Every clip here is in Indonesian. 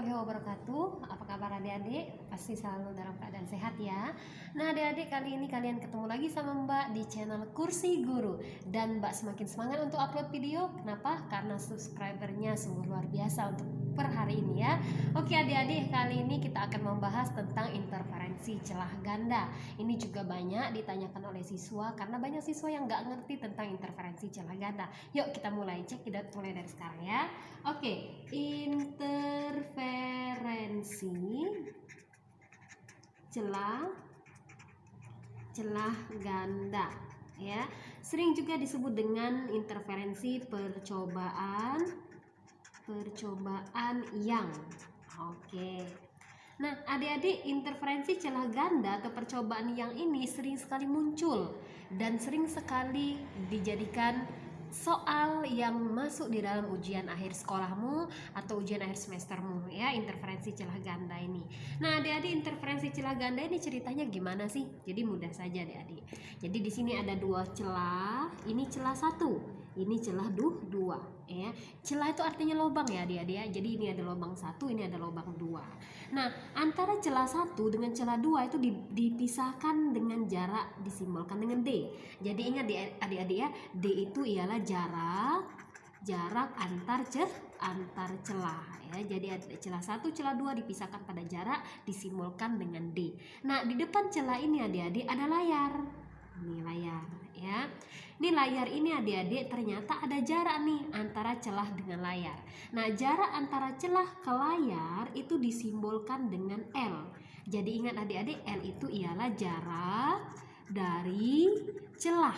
warahmatullahi wabarakatuh. Apa kabar adik-adik? Pasti selalu dalam keadaan sehat ya. Nah adik-adik, kali ini kalian ketemu lagi sama Mbak di channel Kursi Guru. Dan Mbak semakin semangat untuk upload video. Kenapa? Karena subscribernya sungguh luar biasa untuk per hari ini ya. Oke adik-adik, kali ini kita akan membahas tentang interferensi celah ganda. Ini juga banyak ditanyakan oleh siswa karena banyak siswa yang nggak ngerti tentang interferensi celah ganda. Yuk kita mulai cek, kita mulai dari sekarang ya. Oke, interferensi celah ganda ya. Sering juga disebut dengan interferensi percobaan yang. Oke. Nah, adik-adik, interferensi celah ganda atau percobaan yang ini sering sekali muncul dan sering sekali dijadikan soal yang masuk di dalam ujian akhir sekolahmu atau ujian akhir semestermu ya, interferensi celah ganda ini. Nah, adik-adik, interferensi celah ganda ini ceritanya gimana sih? Jadi mudah saja adik-adik. Jadi di sini ada dua celah, ini celah satu, ini celah dua ya. Celah itu artinya lubang ya adik-adik ya. Jadi ini ada lubang satu, ini ada lubang dua. Nah, antara celah satu dengan celah dua itu dipisahkan dengan jarak, disimbolkan dengan D. Jadi ingat adik-adik ya, D itu ialah jarak antar celah ya. Jadi celah satu, celah dua dipisahkan pada jarak, disimbolkan dengan D. Nah, di depan celah ini adik-adik ada layar. Ini layar ya. Ini layar ini adik-adik ternyata ada jarak nih antara celah dengan layar. Nah, jarak antara celah ke layar itu disimbolkan dengan L. Jadi ingat adik-adik, L itu ialah jarak dari celah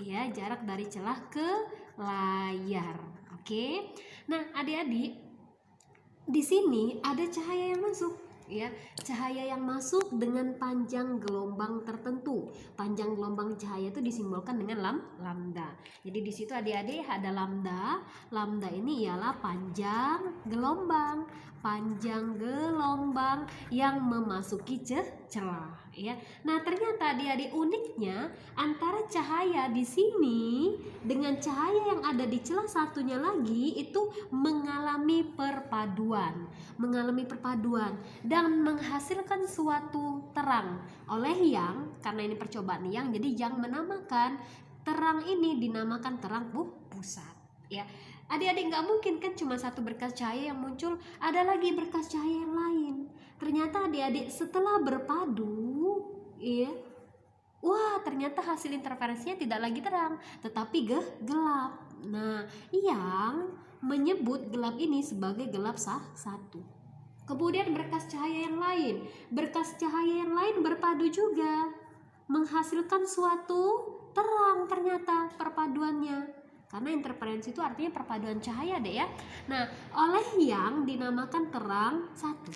ya, jarak dari celah ke layar. Oke. Nah, adik-adik, di sini ada cahaya yang masuk ya, cahaya yang masuk dengan panjang gelombang tertentu. Panjang gelombang cahaya itu disimbolkan dengan lambda. Jadi di situ adik-adik ada lambda. Lambda ini ialah panjang gelombang yang memasuki celah ya. Nah, ternyata adik-adik, uniknya antara cahaya di sini dengan cahaya yang ada di celah satunya lagi itu mengalami perpaduan dan menghasilkan suatu terang. Oleh yang, karena ini percobaan yang, jadi yang menamakan terang ini dinamakan terang pusat ya. Adik-adik, nggak mungkin kan cuma satu berkas cahaya yang muncul, ada lagi berkas cahaya yang lain. Ternyata adik-adik setelah berpadu ya, wah, ternyata hasil interferensinya tidak lagi terang tetapi gelap. Nah, yang menyebut gelap ini sebagai gelap satu. Kemudian berkas cahaya yang lain berpadu juga menghasilkan suatu terang, ternyata perpaduannya. Karena interferensi itu artinya perpaduan cahaya deh ya. Nah, oleh yang dinamakan terang satu.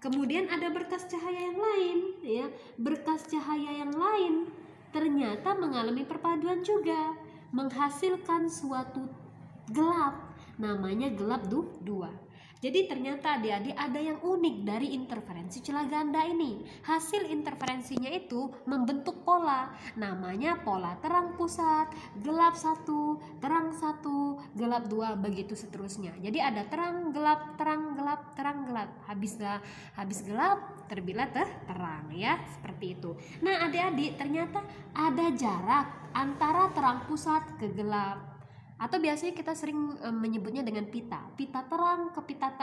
Kemudian ada berkas cahaya yang lain ya. Berkas cahaya yang lain ternyata mengalami perpaduan juga, menghasilkan suatu gelap, namanya gelap dua. Jadi ternyata adik-adik ada yang unik dari interferensi celah ganda ini. Hasil interferensinya itu membentuk pola, namanya pola terang pusat, gelap satu, terang satu, gelap dua, begitu seterusnya. Jadi ada terang gelap, terang gelap, terang gelap. Habis gelap terbitlah terang ya, seperti itu. Nah, adik-adik, ternyata ada jarak antara terang pusat ke gelap, atau biasanya kita sering menyebutnya dengan pita terang ke pita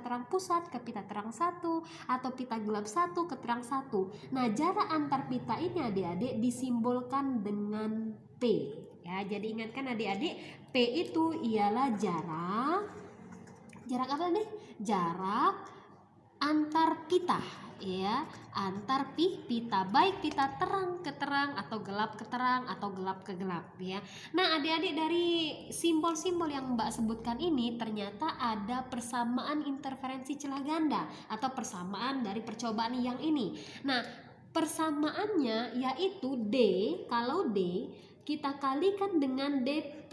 terang pusat ke pita terang satu, atau pita gelap satu ke terang satu. Nah, jarak antar pita ini adik-adik disimbolkan dengan P ya. Jadi ingatkan adik-adik, P itu ialah jarak apa nih? Jarak antar pita ya, antar pita, baik pita terang ke terang atau gelap ke terang atau gelap ke gelap ya. Nah, adik-adik, dari simbol-simbol yang Mbak sebutkan ini ternyata ada persamaan interferensi celah ganda atau persamaan dari percobaan yang ini. Nah, persamaannya yaitu D. Kalau D kita kalikan dengan DP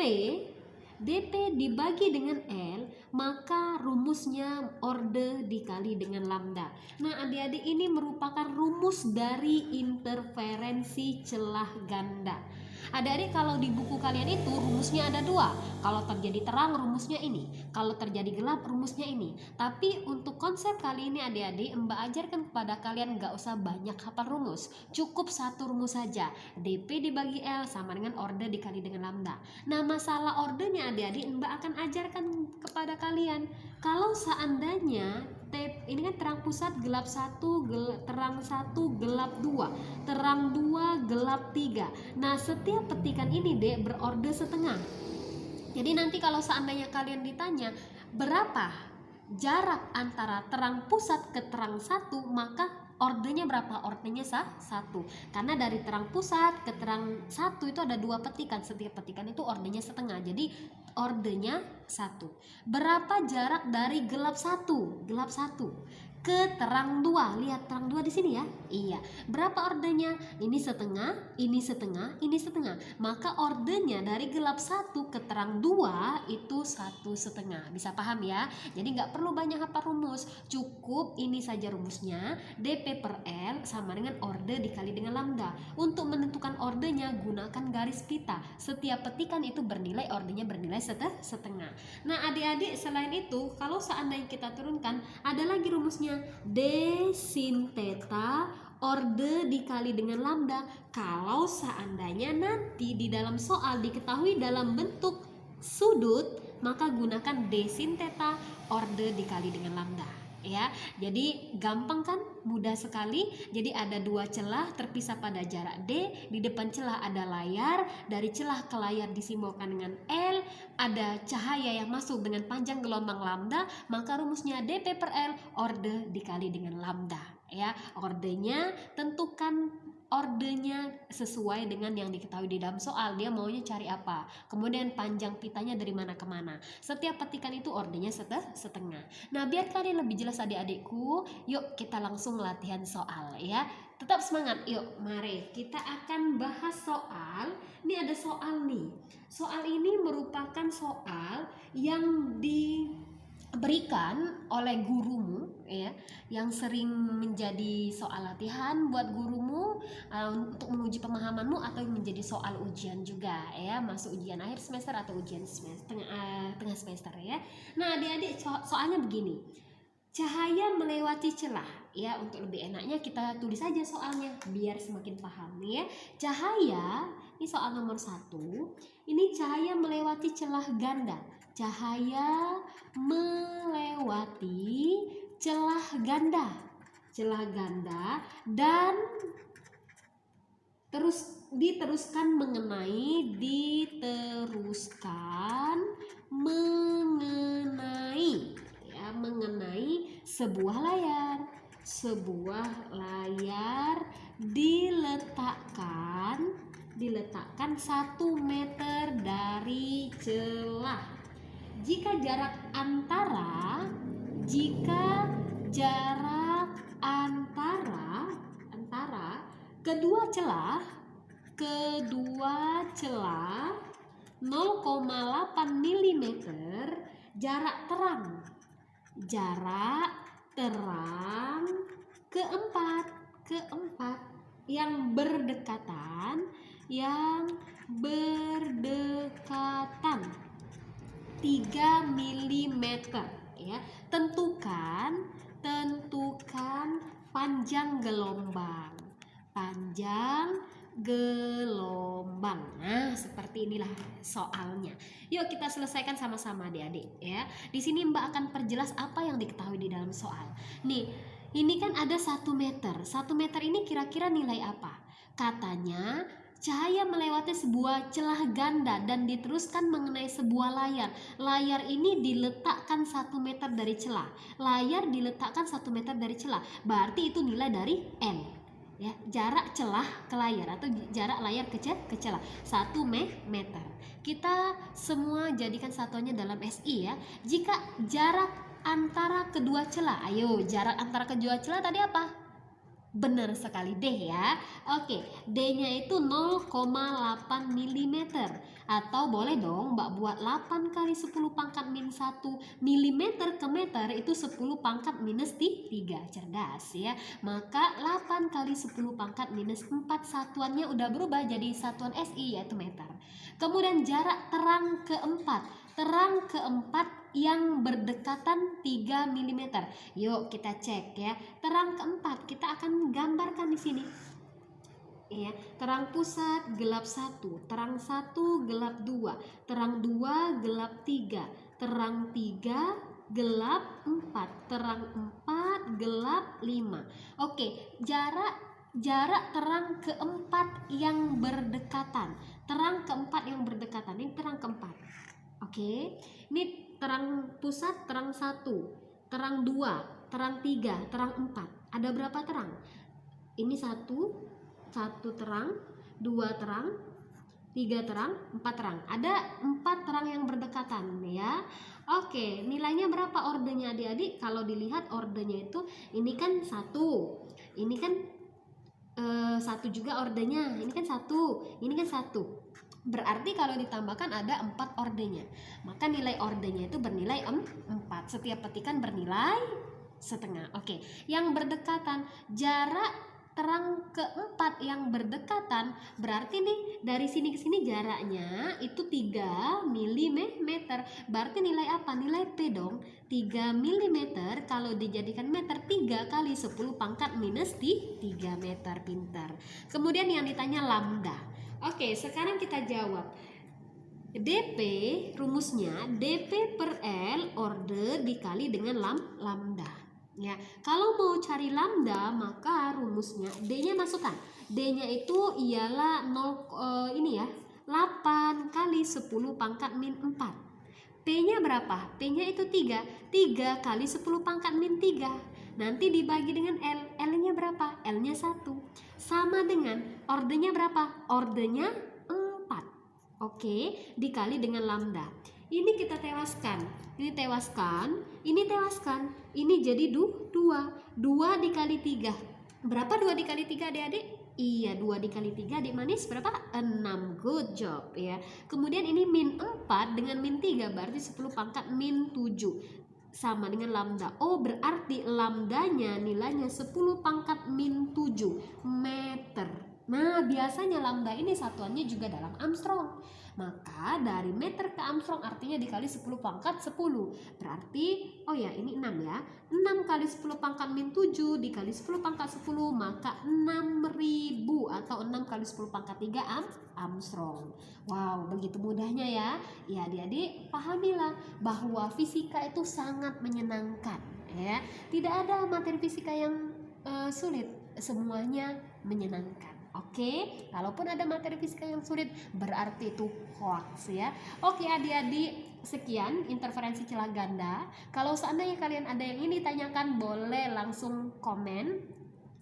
dibagi dengan L, maka rumusnya orde dikali dengan lambda. Nah, adik-adik, ini merupakan rumus dari interferensi celah ganda. Adik-adik, kalau di buku kalian itu rumusnya ada dua. Kalau terjadi terang rumusnya ini, kalau terjadi gelap rumusnya ini. Tapi untuk konsep kali ini adik-adik, Mbak ajarkan kepada kalian gak usah banyak hafal rumus, cukup satu rumus saja. DP dibagi L sama dengan orde dikali dengan lambda. Nah, masalah ordenya adik-adik Mbak akan ajarkan kepada kalian. Kalau seandainya ini kan terang pusat gelap 1, terang 1 gelap 2, terang 2 gelap 3. Nah, setiap petikan ini Dek berorde setengah. Jadi nanti kalau seandainya kalian ditanya berapa jarak antara terang pusat ke terang 1, maka ordenya berapa? Ordenya 1. Karena dari terang pusat ke terang 1 itu ada 2 petikan. Setiap petikan itu ordenya setengah. Jadi ordenya 1. Berapa jarak dari gelap 1? Gelap 1 ke terang 2. Lihat terang 2 di sini ya. Iya. Berapa ordenya? Ini setengah, ini setengah, ini setengah. Maka ordenya dari gelap 1 ke terang 2 itu 1,5. Bisa paham ya? Jadi nggak perlu banyak hafal rumus. Cukup ini saja rumusnya. DP per L sama dengan orde dikali dengan lambda. Untuk menentukan ordenya gunakan garis pita. Setiap petikan itu bernilai, ordenya bernilai setengah. Nah, adik-adik selain itu, kalau seandainya kita turunkan, ada lagi rumusnya. D sin theta orde dikali dengan lambda. Kalau seandainya nanti di dalam soal diketahui dalam bentuk sudut, maka gunakan D sin theta orde dikali dengan lambda. Ya, jadi gampang kan, mudah sekali. Jadi ada 2 celah terpisah pada jarak D, di depan celah ada layar, dari celah ke layar disimbolkan dengan L, ada cahaya yang masuk dengan panjang gelombang lambda, maka rumusnya DP per L orde dikali dengan lambda. Ya, ordenya tentukan ordenya sesuai dengan yang diketahui di dalam soal. Dia maunya cari apa, kemudian panjang pitanya dari mana ke mana. Setiap petikan itu ordenya setengah. Nah, biar kalian lebih jelas adik-adikku, yuk kita langsung latihan soal ya. Tetap semangat, yuk mari kita akan bahas soal. Ini ada soal nih. Soal ini merupakan soal yang diberikan oleh gurumu ya, yang sering menjadi soal latihan buat gurumu untuk menguji pemahamanmu atau menjadi soal ujian juga ya, masuk ujian akhir semester atau ujian semester tengah semester ya. Nah, adik-adik soalnya begini. Cahaya melewati celah ya, untuk lebih enaknya kita tulis saja soalnya biar semakin paham ya. Cahaya, ini soal nomor 1. Ini cahaya melewati celah ganda. Cahaya melewati celah ganda dan diteruskan mengenai sebuah layar diletakkan 1 meter dari celah. Jika jarak antara kedua celah 0,8 mm, jarak terang keempat yang berdekatan 3 mm ya. Tentukan panjang gelombang. Nah, seperti inilah soalnya. Yuk kita selesaikan sama-sama adik-adik ya. Di sini Mbak akan perjelas apa yang diketahui di dalam soal. Nih, ini kan ada 1 meter. 1 meter ini kira-kira nilai apa? Katanya cahaya melewati sebuah celah ganda dan diteruskan mengenai sebuah layar. Layar ini diletakkan 1 meter dari celah. Layar diletakkan 1 meter dari celah. Berarti itu nilai dari N. Ya, jarak celah ke layar atau jarak layar ke celah 1 meter. Kita semua jadikan satuannya dalam SI ya. Jika jarak antara kedua celah, ayo jarak antara kedua celah tadi apa? Benar sekali, D ya. Oke, D-nya itu 0,8 mm. Atau boleh dong Mbak buat 8 kali 10 pangkat minus 1 mm ke meter itu 10 pangkat minus 3. Cerdas ya. Maka 8 kali 10 pangkat minus 4 satuannya udah berubah jadi satuan SI yaitu meter. Kemudian jarak terang keempat yang berdekatan 3 mm. Yuk kita cek ya. Terang keempat kita akan gambarkan di sini. Ya, terang pusat gelap 1, terang 1 gelap 2, terang 2 gelap 3, terang 3 gelap 4, terang 4 gelap 5. Oke, jarak terang keempat yang berdekatan. Terang keempat yang berdekatan, ini terang keempat. Oke, ini terang pusat terang 1, terang 2, terang 3, terang 4. Ada berapa terang? Ini satu terang, 2 terang, 3 terang, 4 terang. Ada 4 terang yang berdekatan ya. Oke, nilainya berapa ordenya adik-adik? Kalau dilihat ordenya itu ini kan 1, ini kan 1 juga ordenya, ini kan 1, ini kan 1. Berarti kalau ditambahkan ada 4 ordenya. Maka nilai ordenya itu bernilai 4. Setiap petikan bernilai setengah. Oke, yang berdekatan, jarak terang keempat yang berdekatan berarti nih dari sini ke sini jaraknya itu 3 mm. Berarti nilai apa? Nilai P dong. 3 mm kalau dijadikan meter 3 kali 10 pangkat minus 3 meter. Pintar. Kemudian yang ditanya lambda. Oke, sekarang kita jawab. DP rumusnya DP per L order dikali dengan lambda. Ya, kalau mau cari lambda maka rumusnya D-nya masukkan. D-nya itu ialah 8 kali 10 pangkat min 4. P-nya berapa? P-nya itu 3. 3 kali 10 pangkat min 3. Nanti dibagi dengan L. L-nya berapa? L-nya 1. Sama dengan ordernya berapa? Ordernya 4. Oke, dikali dengan lambda. Ini kita tewaskan, ini tewaskan, ini tewaskan, ini jadi 2 dikali 3. Berapa 2 dikali 3 adik-adik? Iya, 2 dikali 3 adik manis berapa? 6. Good job ya. Kemudian ini min 4 dengan min 3 berarti 10 pangkat min 7 sama dengan lambda. Oh, berarti lambdanya nilainya 10 pangkat min 7 meter. Nah, biasanya lambda ini satuannya juga dalam Armstrong. Maka dari meter ke Armstrong artinya dikali 10 pangkat 10. Berarti, oh ya ini 6 ya. 6 kali 10 pangkat min 7 dikali 10 pangkat 10 maka 6.000 atau 6 kali 10 pangkat 3 Armstrong. Wow, begitu mudahnya ya. Ya adik-adik pahamilah bahwa fisika itu sangat menyenangkan ya. Tidak ada materi fisika yang sulit, semuanya menyenangkan. Oke, kalaupun ada materi fisika yang sulit berarti itu hoax ya. Oke adik-adik, sekian interferensi celah ganda. Kalau seandainya kalian ada yang ingin ditanyakan boleh langsung komen.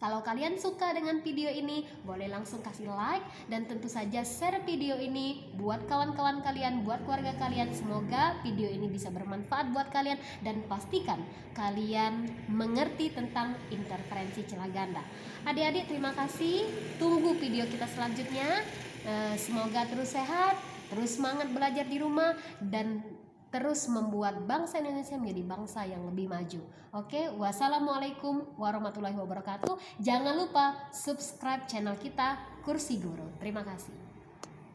Kalau kalian suka dengan video ini boleh langsung kasih like dan tentu saja share video ini buat kawan-kawan kalian, buat keluarga kalian. Semoga video ini bisa bermanfaat buat kalian dan pastikan kalian mengerti tentang interferensi celah ganda. Adik-adik terima kasih, tunggu video kita selanjutnya. Semoga terus sehat, terus semangat belajar di rumah dan terus membuat bangsa Indonesia menjadi bangsa yang lebih maju. Oke, wassalamualaikum warahmatullahi wabarakatuh. Jangan lupa subscribe channel kita Kursi Guru. Terima kasih.